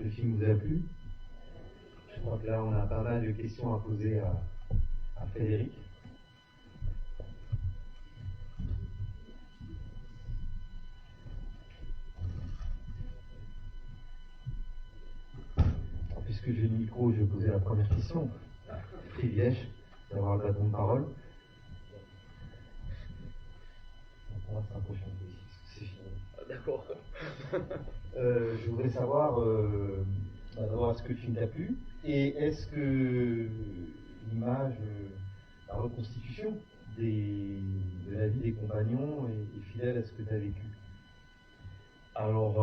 que le film vous a plu. Je crois que là, on a pas mal de questions à poser à Frédéric. Alors, puisque j'ai le micro, je vais poser la première question. Privilège d'avoir le bâton de parole. On va se rapprocher un peu ici, parce que c'est fini. D'accord. Je voudrais savoir d'abord est-ce que le film t'a plu et est-ce que l'image, la reconstitution de la vie des compagnons est fidèle à ce que tu as vécu? Alors,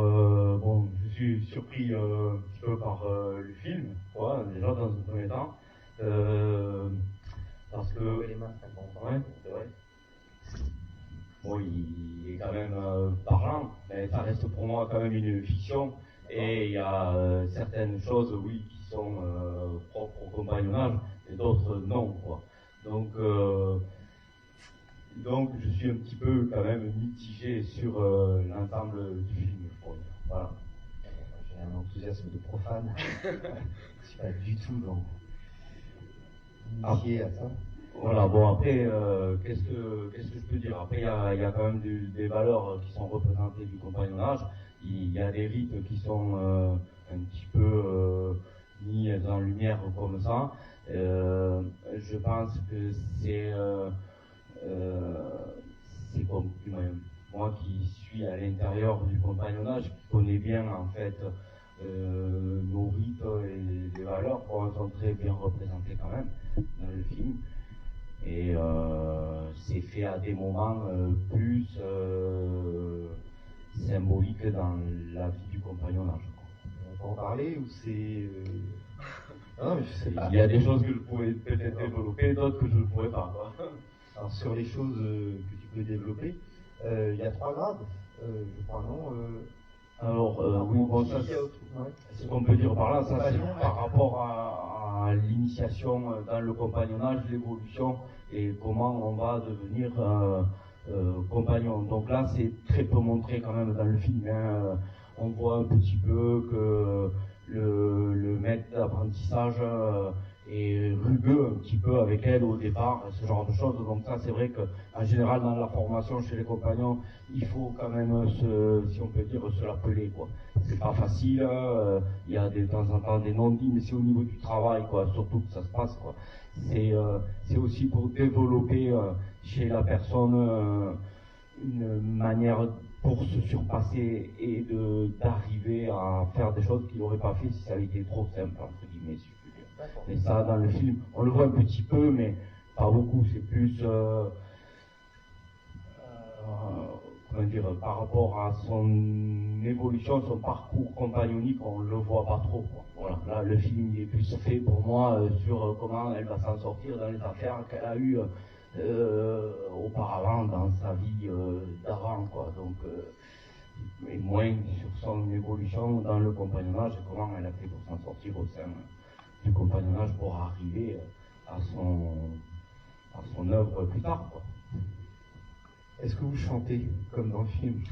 bon, je suis surpris un petit peu par le film, quoi, déjà dans un premier temps. Parce que. Les mains, ça compte. Ouais, c'est vrai. Bon, il est quand même parlant, mais ça reste pour moi quand même une fiction. Et il y a certaines choses, oui, qui sont propres au compagnonnage, et d'autres non, quoi. Donc je suis un petit peu quand même mitigé sur l'ensemble du film, je crois. Voilà. J'ai un enthousiasme de profane. Je suis pas du tout initié à ça. Voilà, bon après, qu'est-ce que je peux dire? Après, il y a quand même des valeurs qui sont représentées du compagnonnage. Il y a des rites qui sont un petit peu mis en lumière comme ça. Je pense que c'est comme moi qui suis à l'intérieur du compagnonnage, qui connais bien en fait nos rites et les valeurs, sont très bien représentés quand même dans le film. Et c'est fait à des moments plus symboliques dans la vie du compagnonnage. On va en parler ou c'est... Non, mais il y a des choses que je pourrais peut-être développer, d'autres que je ne pourrais pas. Quoi. Alors sur les choses que tu peux développer, il y a 3 grades, je crois, non Alors, oui, bon, ça, ce qu'on peut dire par là, ça c'est par rapport à l'initiation dans le compagnonnage, l'évolution et comment on va devenir compagnon. Donc là, c'est très peu montré quand même dans le film. Hein. On voit un petit peu que le maître d'apprentissage est rugueux un petit peu avec elle au départ, ce genre de choses. Donc ça, c'est vrai qu'en général, dans la formation chez les compagnons, il faut quand même si on peut dire, se l'appeler, quoi. C'est pas facile, il y a de temps en temps des non-dits, mais c'est au niveau du travail, quoi, surtout que ça se passe, quoi. C'est aussi pour développer chez la personne une manière pour se surpasser et d'arriver à faire des choses qu'il n'aurait pas fait si ça avait été trop simple, entre guillemets, si je peux dire. Et ça, dans le film, on le voit un petit peu, mais pas beaucoup, c'est plus... comment dire, par rapport à son évolution, son parcours compagnonique, on le voit pas trop, quoi. Voilà, là le film il est plus fait pour moi sur comment elle va s'en sortir dans les affaires qu'elle a eues auparavant dans sa vie d'avant, quoi. Donc, et moins sur son évolution dans le compagnonnage et comment elle a fait pour s'en sortir au sein du compagnonnage pour arriver à son œuvre plus tard, quoi. Est-ce que vous chantez comme dans le film?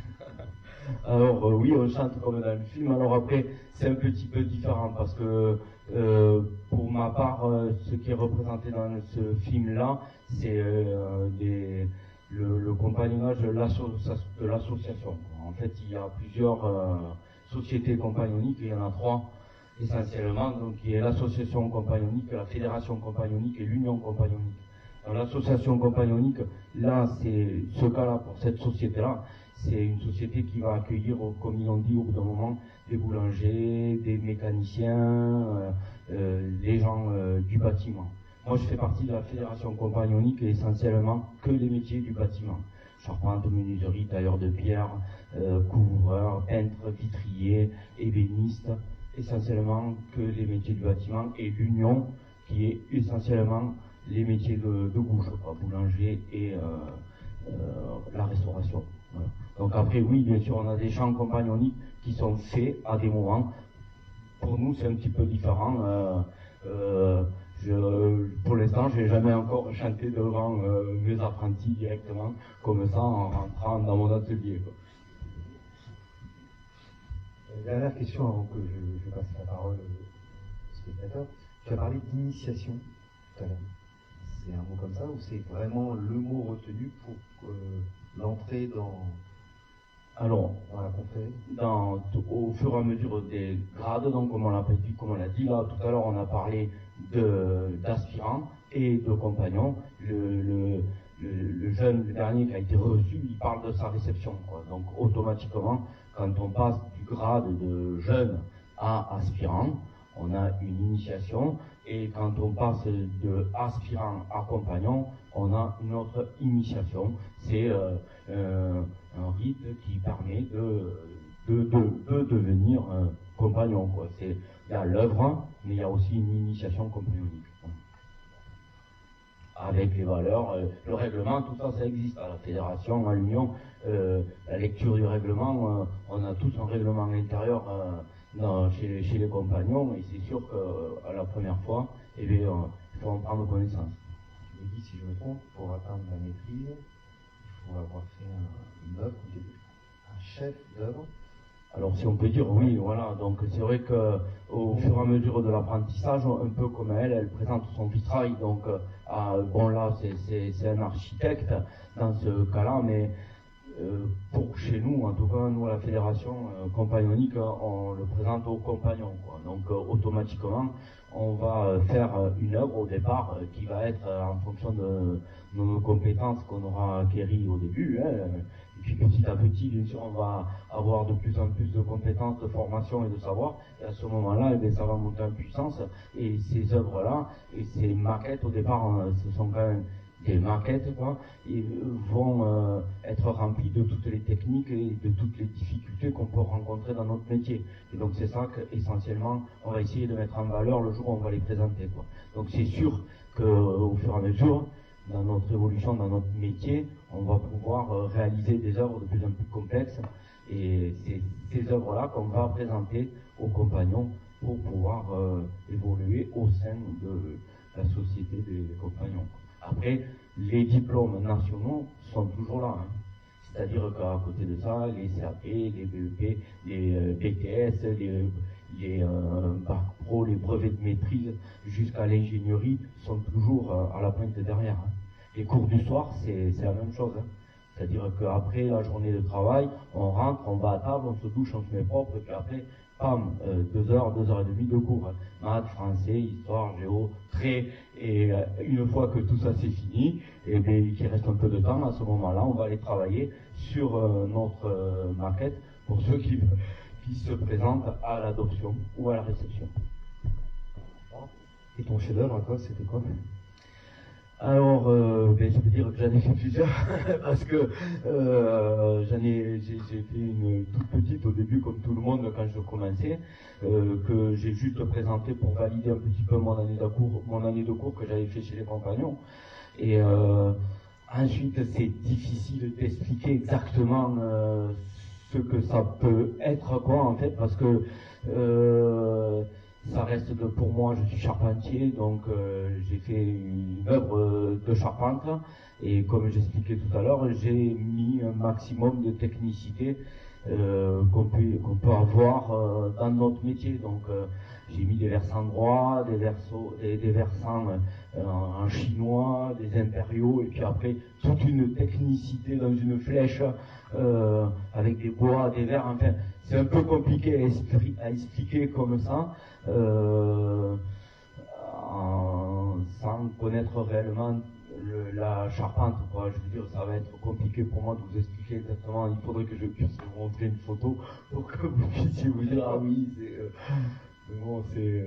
Alors oui, on chante comme dans le film. Alors après, c'est un petit peu différent parce que pour ma part, ce qui est représenté dans ce film-là, c'est le compagnonnage de l'association. En fait, il y a plusieurs sociétés compagnoniques, il y en a 3 essentiellement. Donc il y a l'association compagnonique, la fédération compagnonique et l'union compagnonique. Dans l'association compagnonique, là, c'est ce cas-là, pour cette société-là, c'est une société qui va accueillir, comme ils l'ont dit au bout d'un moment, des boulangers, des mécaniciens, des gens du bâtiment. Moi, je fais partie de la fédération compagnonique et essentiellement que les métiers du bâtiment. Charpente, menuiserie, tailleur de pierre, couvreur, peintre, vitrier, ébéniste, essentiellement que les métiers du bâtiment, et l'union qui est essentiellement les métiers de bouche, quoi, boulanger et la restauration. Voilà. Donc après, oui, bien sûr, on a des chants compagnoniques qui sont faits à des moments. Pour nous, c'est un petit peu différent. Pour l'instant, j'ai jamais encore chanté devant mes apprentis directement, comme ça, en rentrant dans mon atelier, quoi. Dernière question avant que je passe la parole au spectateur. Tu as parlé d'initiation tout à l'heure. C'est un mot comme ça ou c'est vraiment le mot retenu pour l'entrée dans la confrérie? Au fur et à mesure des grades, donc comme on l'a dit là tout à l'heure, on a parlé d'aspirants et de compagnons. Le jeune, le dernier qui a été reçu, il parle de sa réception, quoi. Donc automatiquement, quand on passe du grade de jeune à aspirant, on a une initiation, et quand on passe de aspirant à compagnon, on a une autre initiation. C'est un rite qui permet de devenir compagnon, quoi. Il y a l'œuvre, mais il y a aussi une initiation compagnonique. Avec les valeurs, le règlement, tout ça, ça existe à la fédération, à l'union. La lecture du règlement, on a tous un règlement intérieur chez les compagnons, et c'est sûr qu'à la première fois, il faut en prendre connaissance. Je me dis, si je me trompe, pour atteindre la maîtrise, il faut avoir fait une œuvre, un chef d'œuvre. Alors si on peut dire oui, voilà, donc c'est vrai qu'au fur et à mesure de l'apprentissage, un peu comme elle présente son vitrail, donc bon là c'est un architecte dans ce cas-là, mais pour chez nous, en tout cas nous à la fédération compagnonique, on le présente aux compagnons, quoi. Donc automatiquement on va faire une œuvre au départ qui va être en fonction de nos compétences qu'on aura acquéries au début, hein. Et puis petit à petit, bien sûr, on va avoir de plus en plus de compétences, de formation et de savoir. Et à ce moment-là, ça va monter en puissance. Et ces œuvres-là, et ces maquettes, au départ, ce sont quand même des maquettes, quoi, et vont être remplies de toutes les techniques et de toutes les difficultés qu'on peut rencontrer dans notre métier. Et donc c'est ça qu'essentiellement, on va essayer de mettre en valeur le jour où on va les présenter, quoi. Donc c'est sûr qu'au fur et à mesure, dans notre évolution, dans notre métier, on va pouvoir réaliser des œuvres de plus en plus complexes, et c'est ces œuvres-là qu'on va présenter aux compagnons pour pouvoir évoluer au sein de la société des compagnons. Après, les diplômes nationaux sont toujours là, hein. C'est-à-dire qu'à côté de ça, les CAP, les BEP, les BTS, les bac pro, les brevets de maîtrise jusqu'à l'ingénierie sont toujours à la pointe derrière, hein. Les cours du soir, c'est la même chose, hein. C'est-à-dire qu'après la journée de travail, on rentre, on va à table, on se douche, on se met propre, et puis après, pam, 2 heures et demie de cours, hein. Maths, français, histoire, géo, trait, et une fois que tout ça c'est fini, et bien qu'il reste un peu de temps, à ce moment-là, on va aller travailler sur notre maquette pour ceux qui se présentent à l'adoption ou à la réception. Et ton chef-d'œuvre à toi, c'était quoi? Alors, je peux dire que j'en ai fait plusieurs, parce que j'ai fait une toute petite au début, comme tout le monde, quand je commençais, que j'ai juste présenté pour valider un petit peu mon année de cours que j'avais fait chez les compagnons. Et ensuite, c'est difficile d'expliquer exactement ce que ça peut être, quoi, en fait, parce que ça reste pour moi, je suis charpentier, donc j'ai fait une œuvre de charpente, et comme j'expliquais tout à l'heure, j'ai mis un maximum de technicité qu'on peut avoir dans notre métier. Donc j'ai mis des versants droits, des versants en chinois, des impériaux, et puis après toute une technicité dans une flèche avec des bois, des verres, enfin c'est un peu compliqué à expliquer comme ça, sans connaître réellement la charpente, quoi. Je veux dire, ça va être compliqué pour moi de vous expliquer exactement. Il faudrait que je puisse vous montrer une photo pour que vous puissiez vous dire, ah oui, c'est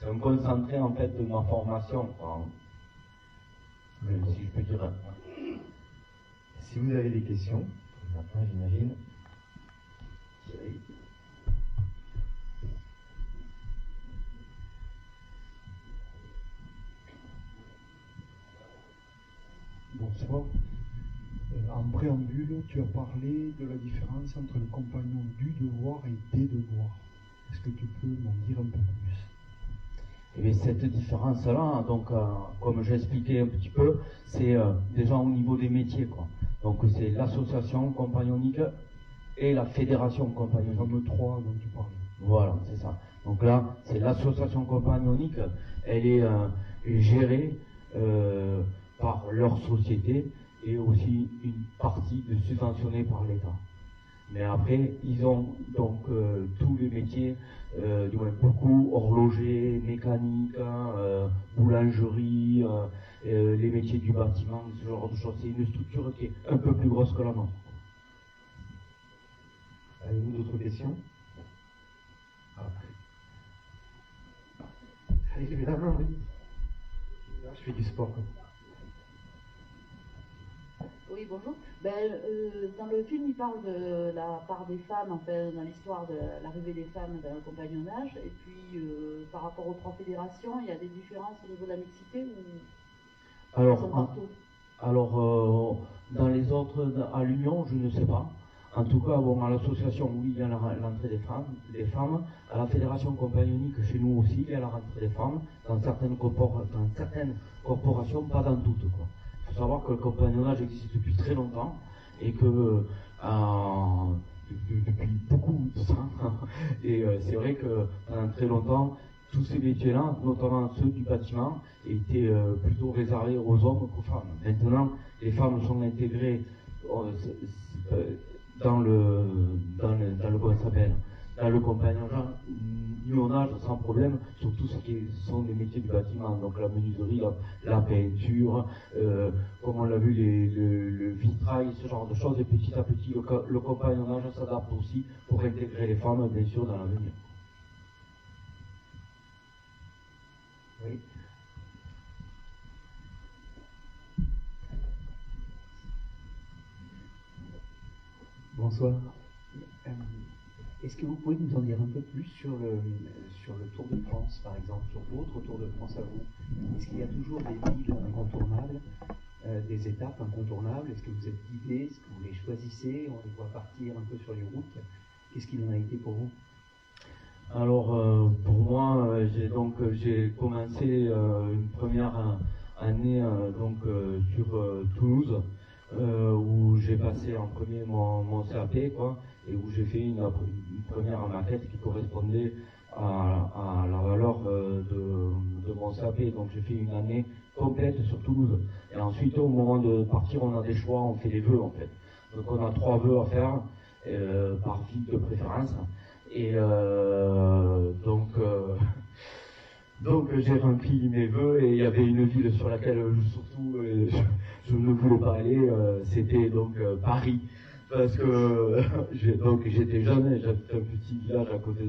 un concentré en fait de ma formation, quoi. Si je peux dire. Si vous avez des questions, maintenant j'imagine. Thierry. Bonsoir. En préambule, tu as parlé de la différence entre le compagnon du devoir et des devoirs. Est-ce que tu peux m'en dire un peu plus? Et bien, cette différence-là, donc, comme j'ai expliqué un petit peu, c'est déjà au niveau des métiers, quoi. Donc c'est l'association compagnonique et la fédération Le compagnonique. fameux 3 dont tu parlais. Voilà, c'est ça. Donc là, c'est l'association compagnonique, elle est gérée par leur société et aussi une partie de subventionnée par l'État. Mais après, ils ont donc tous les métiers, du moins beaucoup, horloger, mécanique, boulangerie, les métiers du bâtiment, ce genre de choses. C'est une structure qui est un peu plus grosse que la nôtre. Avez-vous d'autres questions? Allez, levez la main, oui. Je fais du sport. Oui, bonjour. Dans le film, il parle de la part des femmes, enfin, dans l'histoire de l'arrivée des femmes dans le compagnonnage. Et puis, par rapport aux 3 fédérations, il y a des différences au niveau de la mixité ou elles sont partout? Alors, dans les autres, à l'Union, je ne sais pas. En tout cas, bon, à l'association, oui, il y a l'entrée des femmes. À la fédération compagnonique, chez nous aussi, il y a la rentrée des femmes. Dans certaines corporations, pas dans toutes, quoi. Il faut savoir que le compagnonnage existe depuis très longtemps et que depuis beaucoup de temps. Et c'est vrai que pendant très longtemps, tous ces métiers-là, notamment ceux du bâtiment, étaient plutôt réservés aux hommes qu'aux femmes. Maintenant, les femmes sont intégrées dans le compagnonnage sans problème sur tout ce qui sont les métiers du bâtiment, donc la menuiserie, la peinture, comme on l'a vu, le vitrail, ce genre de choses, et petit à petit le compagnonnage s'adapte aussi pour intégrer les femmes, bien sûr, dans l'avenir. Oui. Bonsoir. Est-ce que vous pouvez nous en dire un peu plus sur le Tour de France, par exemple, sur votre Tour de France à vous? Est-ce qu'il y a toujours des villes incontournables, des étapes incontournables? Est-ce que vous êtes guidé? Est-ce que vous les choisissez? On les voit partir un peu sur les routes. Qu'est-ce qu'il en a été pour vous? Alors, pour moi, j'ai commencé une première année sur Toulouse, où j'ai passé en premier mon CAP, quoi, et où j'ai fait une première maquette qui correspondait à la valeur de mon CAP. Donc j'ai fait une année complète sur Toulouse. Et ensuite, au moment de partir, on a des choix, on fait des vœux en fait. Donc on a 3 vœux à faire, par ville de préférence. Et donc j'ai rempli mes vœux, et il y avait une ville sur laquelle je ne voulais pas aller, c'était donc Paris, parce que j'étais jeune et j'habitais un petit village à côté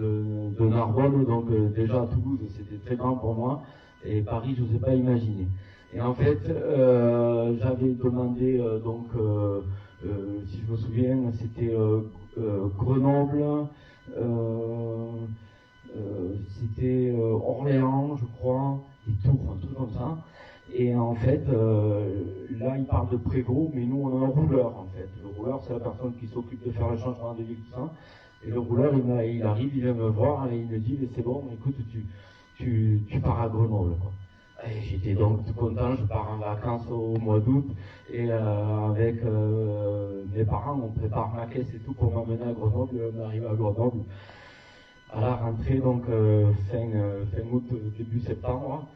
de Narbonne, donc déjà Toulouse c'était très grand pour moi, et Paris je n'osais pas imaginer. Et en fait j'avais demandé si je me souviens, c'était Grenoble, c'était Orléans, je crois, et Tours, un truc comme ça. Et en fait, là, il parle de Prévost, mais nous, on a un rouleur, en fait. Le rouleur, c'est la personne qui s'occupe de faire le changement de ville, tout ça. Et le rouleur, il arrive, il vient me voir, et il me dit, mais c'est bon, écoute, tu pars à Grenoble, quoi. Et j'étais donc tout content, je pars en vacances au mois d'août, et avec mes parents, on prépare ma caisse et tout pour m'amener à Grenoble, et on arrive à Grenoble à la rentrée, donc fin août, début septembre,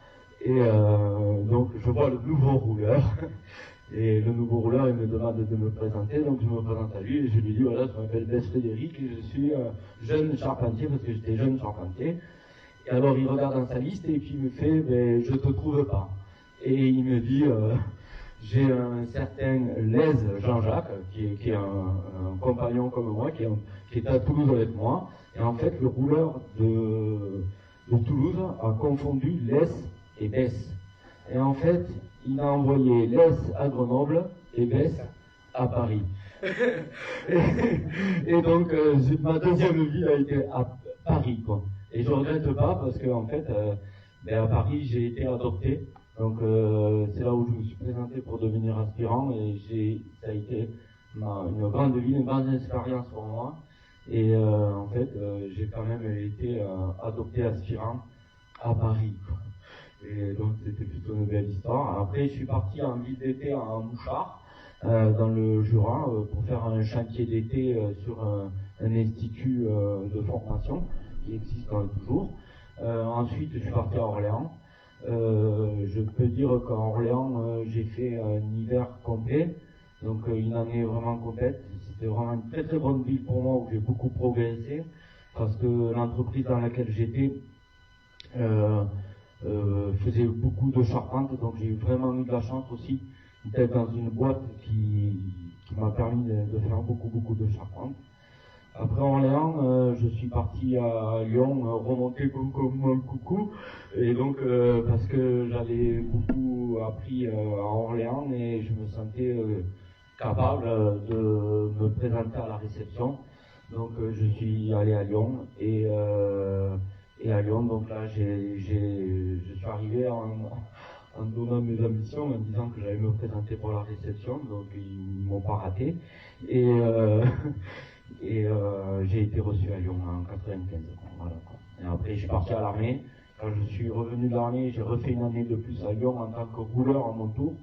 et donc je vois le nouveau rouleur, et le nouveau rouleur, il me demande de me présenter, donc je me présente à lui, et je lui dis, voilà, je m'appelle Bess Frédéric, et je suis jeune charpentier, parce que j'étais jeune charpentier. Et alors il regarde dans sa liste et puis il me fait, ben, je te trouve pas. Et il me dit, j'ai un certain Lez Jean-Jacques, qui est un compagnon comme moi, qui est à Toulouse avec moi. Et en fait, le rouleur de Toulouse a confondu Lez et Bess. Et en fait, il a envoyé Lez à Grenoble et Bess à Paris. et donc, ma deuxième ville a été à Paris, quoi. Et je regrette pas parce que en fait, à Paris, j'ai été adopté. Donc c'est là où je me suis présenté pour devenir aspirant, et ça a été une grande ville, une grande expérience pour moi. Et en fait, j'ai quand même été adopté aspirant à Paris, quoi. Et donc c'était plutôt une belle histoire. Après, je suis parti en ville d'été en Mouchard, dans le Jura pour faire un chantier d'été sur un institut de formation qui existe quand même toujours. Ensuite, je suis parti à Orléans. Je peux dire qu'à Orléans, j'ai fait un hiver complet, donc une année vraiment complète. C'était vraiment une très très bonne ville pour moi où j'ai beaucoup progressé parce que l'entreprise dans laquelle j'étais faisait beaucoup de charpente, donc j'ai vraiment eu de la chance aussi d'être dans une boîte qui m'a permis de faire beaucoup de charpente. Après Orléans, je suis parti à Lyon, remonter comme un coucou, et donc parce que j'avais beaucoup appris à Orléans et je me sentais capable de me présenter à la réception. Donc je suis allé à Lyon et à Lyon, donc là je suis arrivé en donnant mes ambitions, en disant que j'allais me présenter pour la réception, donc ils m'ont pas raté. Et j'ai été reçu à Lyon en 95. Voilà, quoi. Et après, je suis parti à l'armée. Quand je suis revenu de l'armée, j'ai refait une année de plus à Lyon en tant que rouleur à mon tour.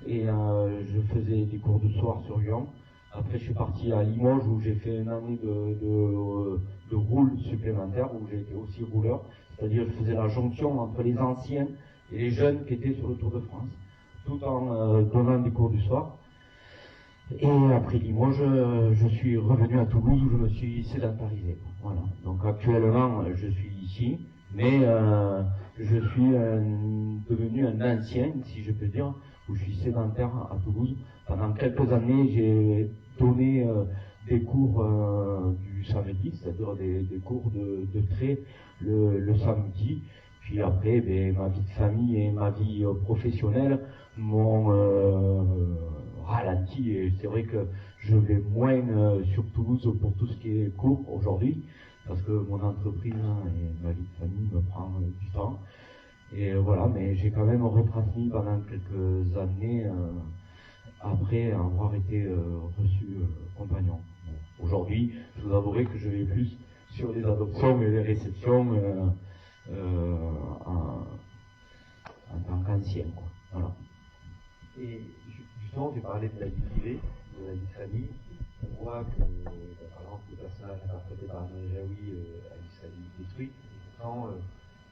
Et je faisais des cours de soir sur Lyon. Après, je suis parti à Limoges où j'ai fait une année de roule supplémentaire, où j'ai été aussi rouleur. C'est-à-dire, je faisais la jonction entre les anciens et les jeunes qui étaient sur le Tour de France, tout en donnant des cours du soir. Et après Limoges, je suis revenu à Toulouse où je me suis sédentarisé. Voilà. Donc actuellement, je suis ici, mais je suis devenu un ancien, si je peux dire, où je suis sédentaire à Toulouse. Pendant quelques années, j'ai donné des cours du samedi, c'est-à-dire des cours de trait le samedi. Puis après, ma vie de famille et ma vie professionnelle m'ont ralenti, et c'est vrai que je vais moins sur Toulouse pour tout ce qui est cours aujourd'hui, parce que mon entreprise et ma vie de famille me prend du temps. Et voilà, mais j'ai quand même retransmis pendant quelques années après avoir été reçu compagnon. Aujourd'hui, je vous avouerai que je vais plus sur les adoptions et les réceptions en tant qu'ancien, quoi. Voilà. Et justement, tu parlais de la vie privée, de la vie de famille. On voit que, par exemple, le personnage interprété par Noé Jaoui a eu sa vie détruite, et pourtant,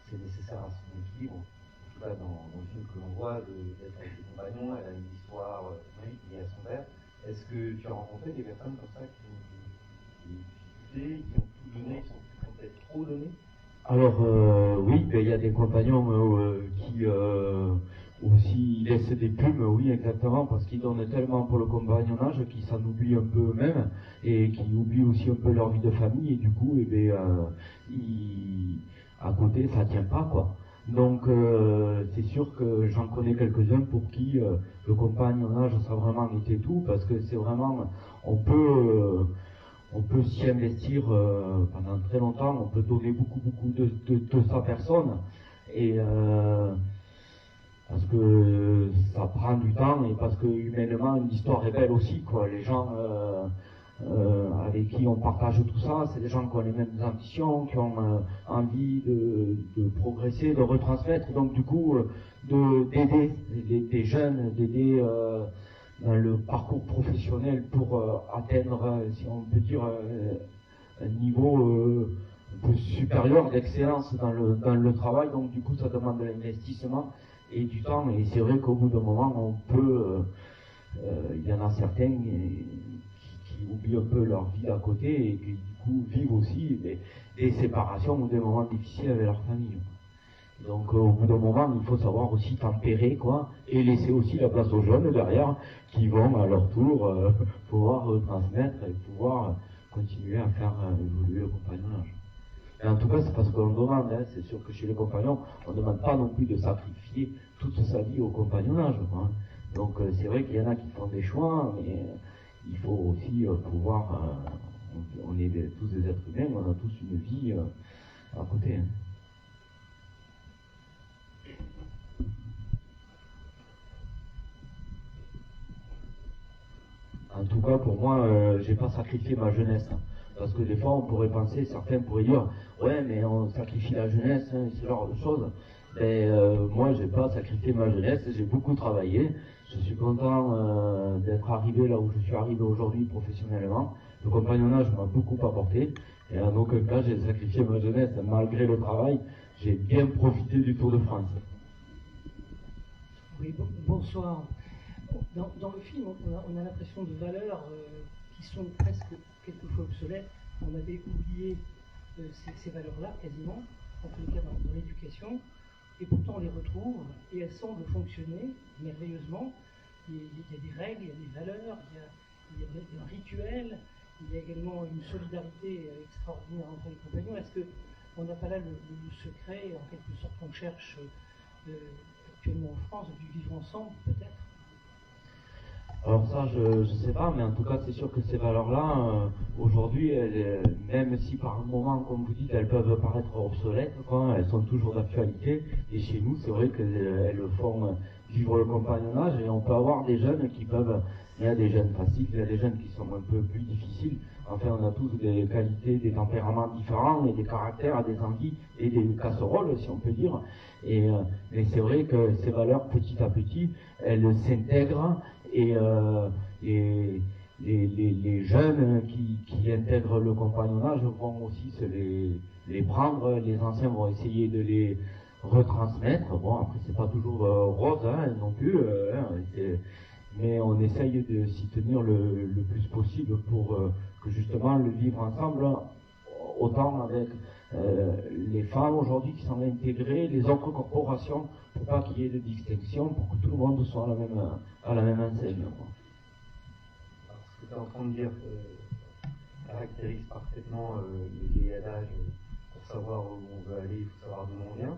c'est nécessaire à son équilibre. En tout cas, dans le film que l'on voit, d'être avec des compagnons, elle a une histoire liée à son père. Est-ce que tu as rencontré des personnes comme ça qui ont des difficultés, qui ont tout donné, qui ont peut-être trop donné? Alors oui, il y a des compagnons qui aussi laissent des plumes, oui exactement, parce qu'ils donnent tellement pour le compagnonnage qu'ils s'en oublient un peu eux-mêmes et qui oublient aussi un peu leur vie de famille, et du coup, à côté, ça tient pas, quoi. Donc c'est sûr que j'en connais quelques-uns pour qui le compagnonnage, ça a vraiment été tout, parce que c'est vraiment, on peut s'y investir pendant très longtemps, on peut donner beaucoup de sa personne, et parce que ça prend du temps, et parce que humainement l'histoire est belle aussi, quoi. Les gens avec qui on partage tout ça, c'est des gens qui ont les mêmes ambitions, qui ont envie de progresser, de retransmettre, donc du coup d'aider des jeunes, d'aider dans le parcours professionnel pour atteindre, si on peut dire, un niveau un peu supérieur d'excellence dans le travail. Donc du coup, ça demande de l'investissement et du temps. Et c'est vrai qu'au bout d'un moment, on peut, il y en a certains qui oublient un peu leur vie à côté et qui du coup vivent aussi des séparations ou des moments difficiles avec leur famille. Donc au bout d'un moment, il faut savoir aussi tempérer, quoi, et laisser aussi la place aux jeunes derrière qui vont à leur tour pouvoir transmettre et pouvoir continuer à faire évoluer le compagnonnage. Et en tout cas, c'est parce qu'on demande, hein, c'est sûr que chez les compagnons, on ne demande pas non plus de sacrifier toute sa vie au compagnonnage, quoi. Donc c'est vrai qu'il y en a qui font des choix, mais il faut aussi pouvoir, on est tous des êtres humains, on a tous une vie à côté. Hein. En tout cas, pour moi, j'ai pas sacrifié ma jeunesse. Hein, parce que des fois, on pourrait penser, certains pourraient dire, ouais, mais on sacrifie la jeunesse, hein, ce genre de choses. Mais moi, j'ai pas sacrifié ma jeunesse, j'ai beaucoup travaillé. Je suis content d'être arrivé là où je suis arrivé aujourd'hui professionnellement. Le compagnonnage m'a beaucoup apporté et en aucun cas j'ai sacrifié ma jeunesse. Malgré le travail, j'ai bien profité du Tour de France. Oui, bonsoir. Dans le film, on a l'impression de valeurs qui sont presque quelquefois obsolètes. On avait oublié ces valeurs-là quasiment, en tous les cas dans l'éducation, et pourtant on les retrouve et elles semblent fonctionner merveilleusement. Il y a des règles, il y a des valeurs, il y a un rituel, il y a également une solidarité extraordinaire entre les compagnons. Est-ce qu'on n'a pas là le secret, en quelque sorte, qu'on cherche actuellement en France, du vivre ensemble peut-être? Alors ça, je ne sais pas, mais en tout cas, c'est sûr que ces valeurs-là, aujourd'hui, même si par moment, comme vous dites, elles peuvent paraître obsolètes, quoi, elles sont toujours d'actualité. Et chez nous, c'est vrai qu'elles font vivre le compagnonnage. Et on peut avoir des jeunes qui peuvent... Il y a des jeunes faciles, il y a des jeunes qui sont un peu plus difficiles. Enfin, on a tous des qualités, des tempéraments différents, et des caractères, des envies, et des casseroles, si on peut dire. Mais c'est vrai que ces valeurs, petit à petit, elles s'intègrent. Et les jeunes qui intègrent le compagnonnage vont aussi se les prendre, les anciens vont essayer de les retransmettre. Bon, après c'est pas toujours rose non plus, mais on essaye de s'y tenir le plus possible pour que justement le vivre ensemble, autant avec les femmes aujourd'hui qui sont intégrées, les autres corporations, pour pas qu'il y ait de distinction, pour que tout le monde soit à la même enseigne. Alors, ce que tu es en train de dire caractérise parfaitement les adages pour savoir où on veut aller, il faut savoir d'où on vient.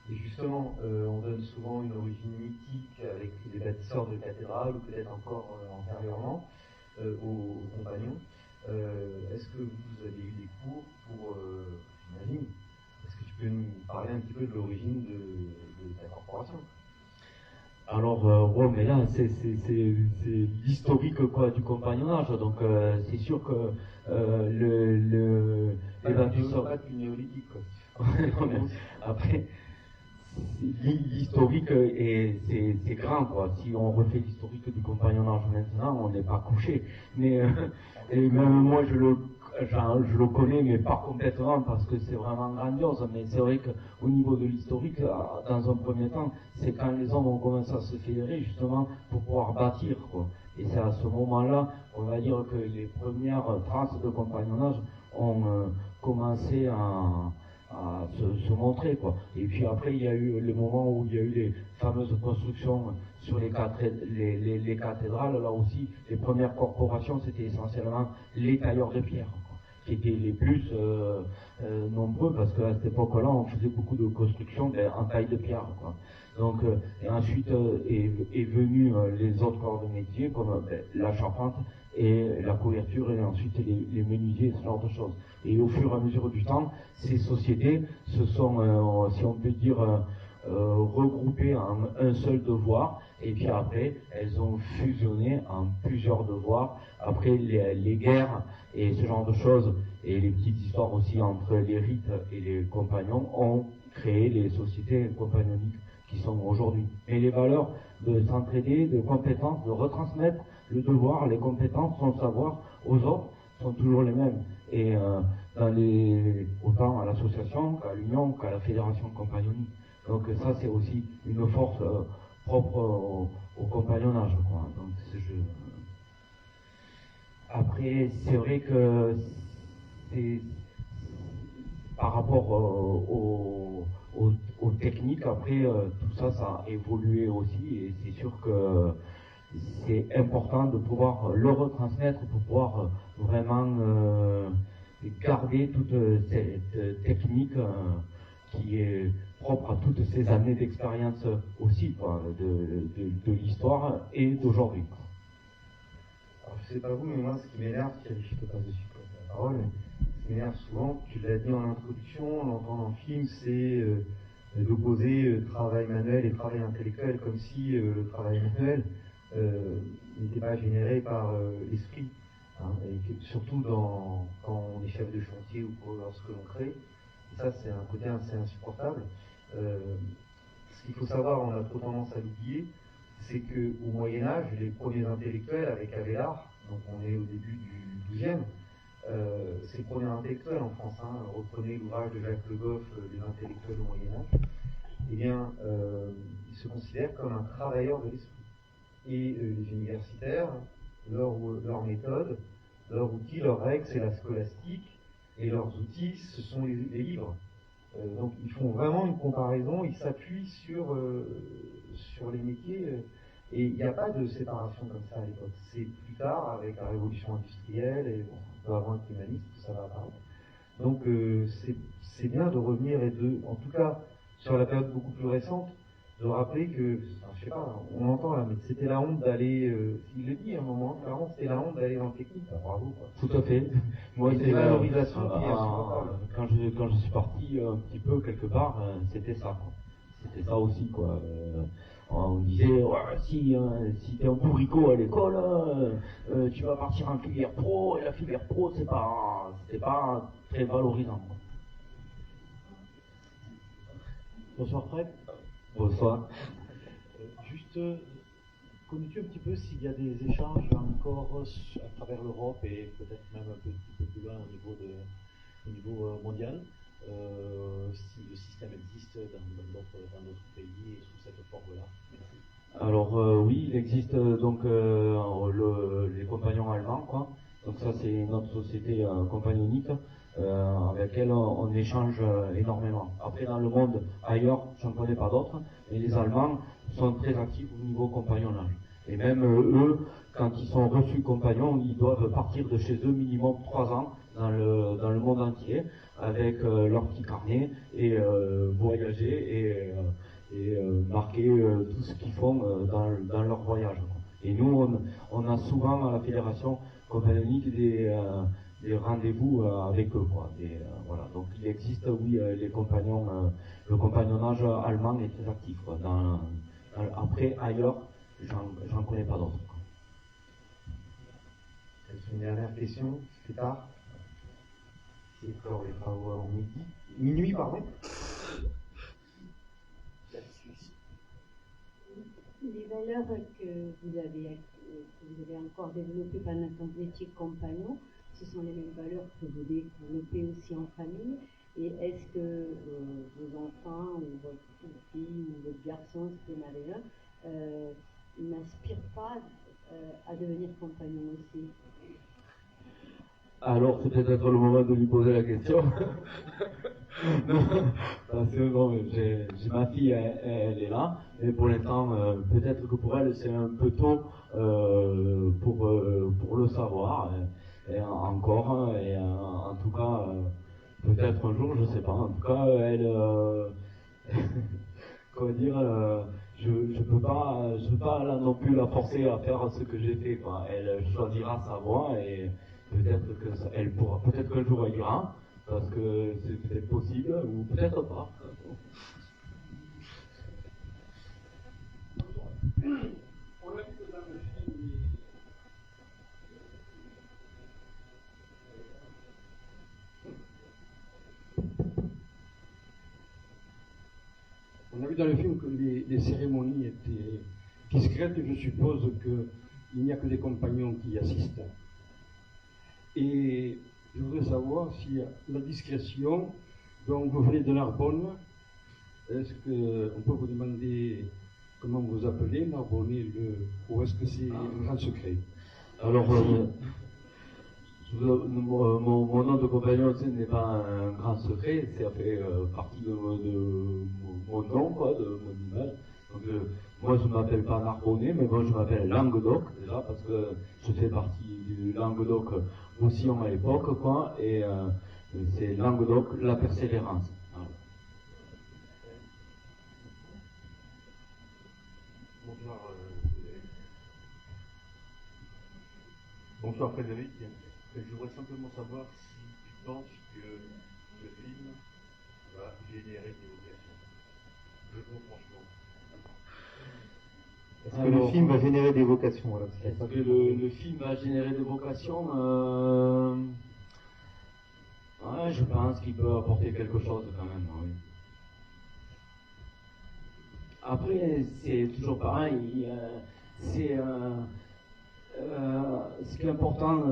Et justement, on donne souvent une origine mythique avec les bâtisseurs de cathédrales, ou peut-être encore antérieurement, aux compagnons. Est-ce que vous avez eu des cours pour, j'imagine, est-ce que tu peux nous parler un petit peu de l'origine de ta corporation? Alors, ouais, mais là, c'est l'historique quoi du compagnonnage, donc c'est sûr que les bâtisseurs... Pas du néolithique, quoi. Après, l'historique c'est grand, quoi. Si on refait l'historique du compagnonnage maintenant, on n'est pas couché. Mais et même moi, je le connais, mais pas complètement, parce que c'est vraiment grandiose. Mais c'est vrai qu'au niveau de l'historique, dans un premier temps, c'est quand les hommes ont commencé à se fédérer, justement, pour pouvoir bâtir, quoi. Et c'est à ce moment-là, on va dire que les premières traces de compagnonnage ont commencé à se montrer, quoi. Et puis après, il y a eu le moment où il y a eu les fameuses constructions sur les cathédrales. Là aussi, les premières corporations, c'était essentiellement les tailleurs de pierre, quoi, qui étaient les plus nombreux, parce qu'à cette époque-là, on faisait beaucoup de constructions en taille de pierre, quoi. Donc, et ensuite est venu les autres corps de métier, comme la charpente et la couverture, et ensuite les menuisiers, ce genre de choses. Et au fur et à mesure du temps, ces sociétés se sont, si on peut dire, regroupées en un seul devoir, et puis après, elles ont fusionné en plusieurs devoirs. Après, les guerres et ce genre de choses, et les petites histoires aussi entre les rites et les compagnons, ont créé les sociétés compagnoniques qui sont aujourd'hui. Et les valeurs de s'entraider, de compétences, de retransmettre le devoir, les compétences, son savoir aux autres sont toujours les mêmes. Et autant à l'association qu'à l'union qu'à la fédération compagnonique. Donc ça, c'est aussi une force propre au compagnonnage, quoi. Donc après, c'est vrai que par rapport aux techniques, après, tout ça, ça a évolué aussi, et c'est sûr que c'est important de pouvoir le retransmettre pour pouvoir vraiment garder toute cette technique qui est propre à toutes ces années d'expérience aussi, quoi, de l'histoire et d'aujourd'hui. Alors, je sais pas vous, mais moi, ce qui m'énerve, je te passe dessus la parole, ce qui m'énerve souvent, tu l'as dit en introduction, on l'entend dans le film, c'est d'opposer travail manuel et travail intellectuel, comme si le travail manuel n'était pas généré par l'esprit, hein, et que, surtout quand on est chef de chantier ou lorsque l'on crée. Et ça, c'est un côté assez insupportable. Ce qu'il faut savoir, on a trop tendance à l'oublier, c'est qu'au Moyen-Âge, les premiers intellectuels avec Abélard, donc on est au début du XIIe, c'est le premier intellectuel en France, hein, reprenez l'ouvrage de Jacques Le Goff, Les intellectuels au Moyen-Âge, eh bien, ils se considèrent comme un travailleur de l'esprit. Et les universitaires, leur méthode, leur outil, leur règle, c'est la scolastique, et leurs outils, ce sont les livres. Donc ils font vraiment une comparaison, ils s'appuient sur les métiers, et il n'y a pas de séparation comme ça à l'époque. C'est plus tard, avec la révolution industrielle, et bon, un peu avant avec l'humanisme, tout ça va apparaître. Donc c'est bien de revenir et en tout cas, sur la période beaucoup plus récente, de rappeler que, enfin, je sais pas, on entend là, mais c'était la honte d'aller, il le dit à un moment, la honte c'était la honte d'aller dans le technique, bah, bravo quoi. Tout à fait. Moi, c'est la valorisation qui est insupportable. Quand je suis parti un petit peu quelque part, c'était ça, quoi. C'était ça aussi, quoi. On disait, ouais, si t'es un bourricot à l'école, tu vas partir en filière pro, et la filière pro, c'était pas très valorisant, quoi. Bonsoir Fred. Bonsoir. Juste, connais-tu un petit peu s'il y a des échanges encore à travers l'Europe et peut-être même un petit peu plus loin au niveau mondial, si le système existe dans d'autres pays et sous cette forme-là? Merci. Alors oui, il existe donc les compagnons allemands, quoi. Donc ça c'est notre société compagnonique avec laquelle on échange énormément. Après dans le monde ailleurs, j'en connais pas d'autres, mais les Allemands sont très actifs au niveau compagnonnage. Et même eux, quand ils sont reçus compagnons, ils doivent partir de chez eux minimum 3 ans dans le monde entier avec leur petit carnet et voyager et marquer tout ce qu'ils font dans leur voyage. Et nous, on a souvent à la fédération compagnonique des rendez-vous avec eux, quoi. Voilà. Donc il existe, oui, les compagnons, le compagnonnage allemand est très actif, quoi. Après, ailleurs, j'en connais pas d'autres. Une dernière question, c'est tard. C'est encore les travaux avant minuit, pardon. Les valeurs que vous avez encore développées pendant que vous étiez compagnon, ce sont les mêmes valeurs que vous développez aussi en famille. Et est-ce que vos enfants ou votre fille ou votre garçon, si vous en avez un, n'aspirent pas à devenir compagnon aussi? Alors, c'est peut-être le moment de lui poser la question. Non, parce que non, j'ai ma fille, elle est là, mais pour l'instant, peut-être que pour elle, c'est un peu tôt pour le savoir. Et encore, et en tout cas, peut-être un jour, je sais pas. En tout cas, elle, comment dire, je peux pas là non plus la forcer à faire ce que j'ai fait, quoi. Elle choisira sa voie et peut-être que elle pourra, peut-être qu'un jour elle ira, parce que c'est peut-être possible ou peut-être pas. On a vu dans le film que les cérémonies étaient discrètes et je suppose qu'il n'y a que des compagnons qui y assistent. Et je voudrais savoir si la discrétion, donc vous venez de Narbonne, est-ce qu'on peut vous demander comment vous appelez Narbonnais, ou est-ce que c'est un grand secret? Alors, mon nom de compagnon n'est pas un grand secret, ça fait partie de mon nom, quoi, de mon image. Donc, moi je ne m'appelle pas Narbonnais, mais moi je m'appelle Languedoc, déjà, parce que je fais partie du Languedoc Roussillon à l'époque, quoi, et c'est Languedoc, la persévérance. Voilà. Bonsoir Frédéric. Je voudrais simplement savoir si tu penses que le film va générer des vocations. Je trouve franchement. Est-ce que le film va générer des vocations, voilà. Est-ce que le film va générer des vocations? Ouais, je pense qu'il peut apporter quelque chose quand même, oui. Après, c'est toujours pareil. Ce qui est important,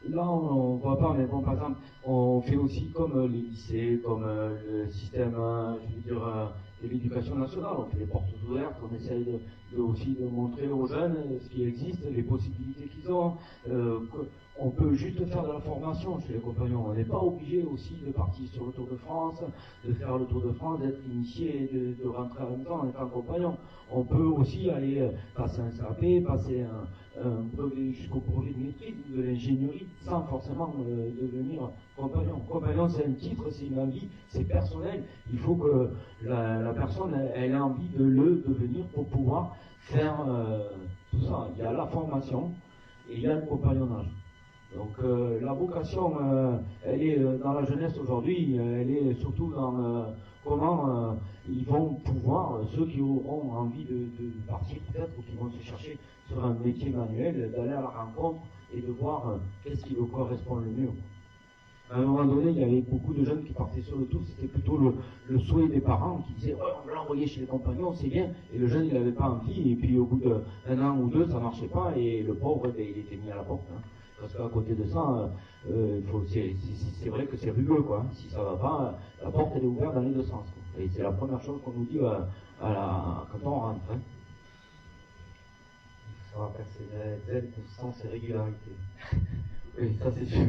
là on ne voit pas, mais bon, par exemple, on fait aussi comme les lycées, comme le système, je veux dire, de l'éducation nationale. On fait des portes ouvertes, on essaye aussi de montrer aux jeunes ce qui existe, les possibilités qu'ils ont. On peut juste faire de la formation chez les compagnons. On n'est pas obligé aussi de partir sur le Tour de France, de faire le Tour de France, d'être initié, de rentrer en même temps en étant compagnon. On peut aussi aller passer un CAP, passer un brevet jusqu'au brevet de maîtrise ou de l'ingénierie sans forcément devenir compagnon. Compagnon, c'est un titre, c'est une envie, c'est personnel. Il faut que la personne elle ait envie de le devenir pour pouvoir faire tout ça. Il y a la formation et il y a le compagnonnage. Donc la vocation, elle est dans la jeunesse aujourd'hui, elle est surtout dans comment ils vont pouvoir, ceux qui auront envie de partir peut-être, ou qui vont se chercher sur un métier manuel, d'aller à la rencontre et de voir qu'est-ce qui leur correspond le mieux. À un moment donné, il y avait beaucoup de jeunes qui partaient sur le tour, c'était plutôt le souhait des parents qui disaient oh, on va l'envoyer chez les compagnons, c'est bien, et le jeune il n'avait pas envie, et puis au bout d'un an ou deux, ça ne marchait pas, et le pauvre, il était mis à la porte. Hein. Parce qu'à côté de ça, c'est vrai que c'est rugueux, quoi. Si ça va pas, la porte elle est ouverte dans les deux sens. Quoi. Et c'est la première chose qu'on nous dit quand on rentre. Hein. Il faut savoir persévérer, constance et régularité. Oui, ça c'est sûr.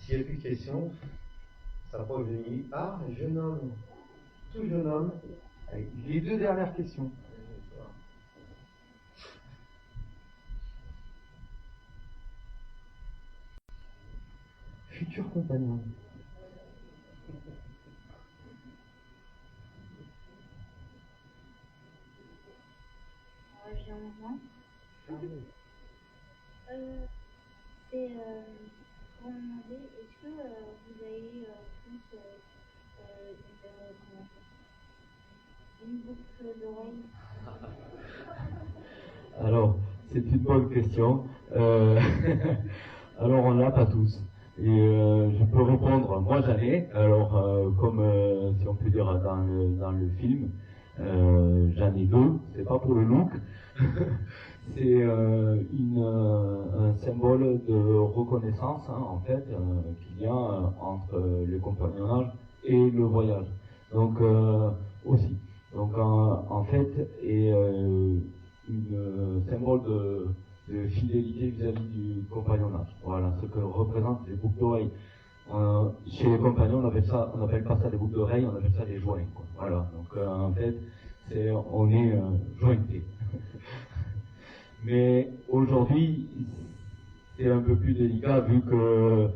S'il n'y a plus de questions, ça va venir. Ah, jeune homme, tout jeune homme, les deux dernières questions. Futur compagnon. J'ai 11 ans. C'est pour me demander, est-ce que vous avez tous une boucle d'oreille? Alors, c'est une bonne question. Alors, on l'a pas tous. Et je peux répondre, moi j'en ai, alors comme si on peut dire dans le film, j'en ai deux, c'est pas pour le look, c'est un symbole de reconnaissance hein, en fait qu'il y a entre le compagnonnage et le voyage. Donc aussi. Donc en fait, et une symbole de fidélité vis-à-vis du compagnonnage. Voilà, ce que représentent les boucles d'oreilles. Chez les compagnons, on n'appelle pas ça des boucles d'oreilles, on appelle ça des joints. Quoi. Voilà, donc en fait, on est jointés. Mais aujourd'hui, c'est un peu plus délicat vu que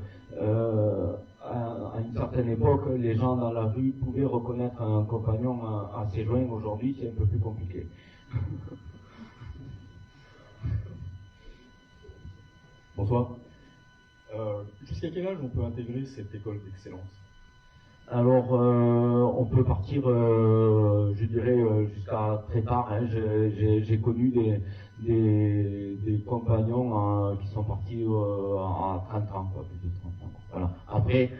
à une certaine époque, les gens dans la rue pouvaient reconnaître un compagnon à ses joints. Aujourd'hui, c'est un peu plus compliqué. Bonsoir. Jusqu'à quel âge on peut intégrer cette école d'excellence? Alors, on peut partir, je dirais, jusqu'à très tard. Hein. J'ai connu des compagnons qui sont partis à 30 ans, quoi, plus de 30 ans. Quoi. Voilà. Après,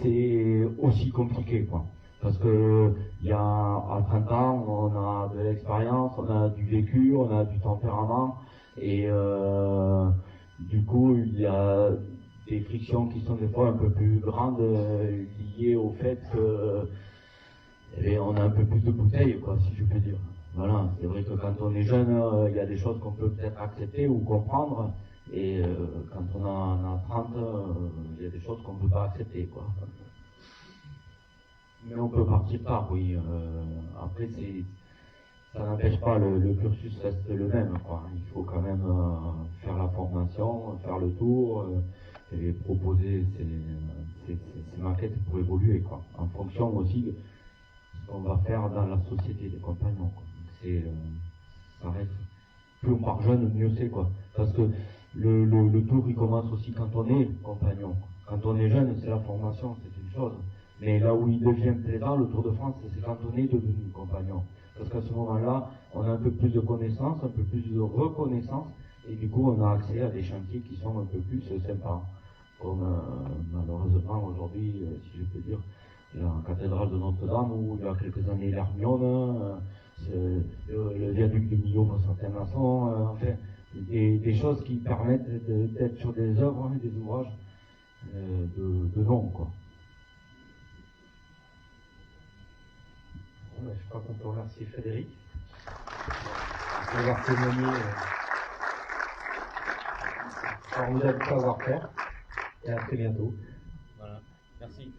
c'est aussi compliqué, quoi. Parce que à 30 ans, on a de l'expérience, on a du vécu, on a du tempérament, et du coup, il y a des frictions qui sont des fois un peu plus grandes liées au fait que on a un peu plus de bouteilles, quoi, si je peux dire. Voilà, c'est vrai que quand on est jeune, il y a des choses qu'on peut peut-être accepter ou comprendre, et quand on en a 30, il y a des choses qu'on ne peut pas accepter, quoi. Mais on peut partir tard, oui. Après, ça n'empêche pas, le cursus reste le même, quoi. Il faut quand même faire la formation, faire le tour, et proposer ces maquettes pour évoluer, quoi. En fonction aussi de ce qu'on va faire dans la société des compagnons, quoi. Ça reste, plus on part jeune, mieux c'est, quoi. Parce que le tour, il commence aussi quand on est compagnon. Quand on est jeune, c'est la formation, c'est une chose. Mais là où il devient plaisant, le Tour de France, c'est quand on est devenu compagnon. Parce qu'à ce moment-là, on a un peu plus de connaissances, un peu plus de reconnaissance, et du coup, on a accès à des chantiers qui sont un peu plus sympas. Comme malheureusement aujourd'hui, si je peux dire, la cathédrale de Notre-Dame, où il y a quelques années l'Hermione, le viaduc de Millau pour certaines maçons, enfin, des choses qui permettent d'être sur des œuvres et des ouvrages de nom, quoi. Bon, je crois qu'on peut remercier Frédéric d'avoir témoigné par vous savoir-faire, et à très bientôt. Voilà, merci.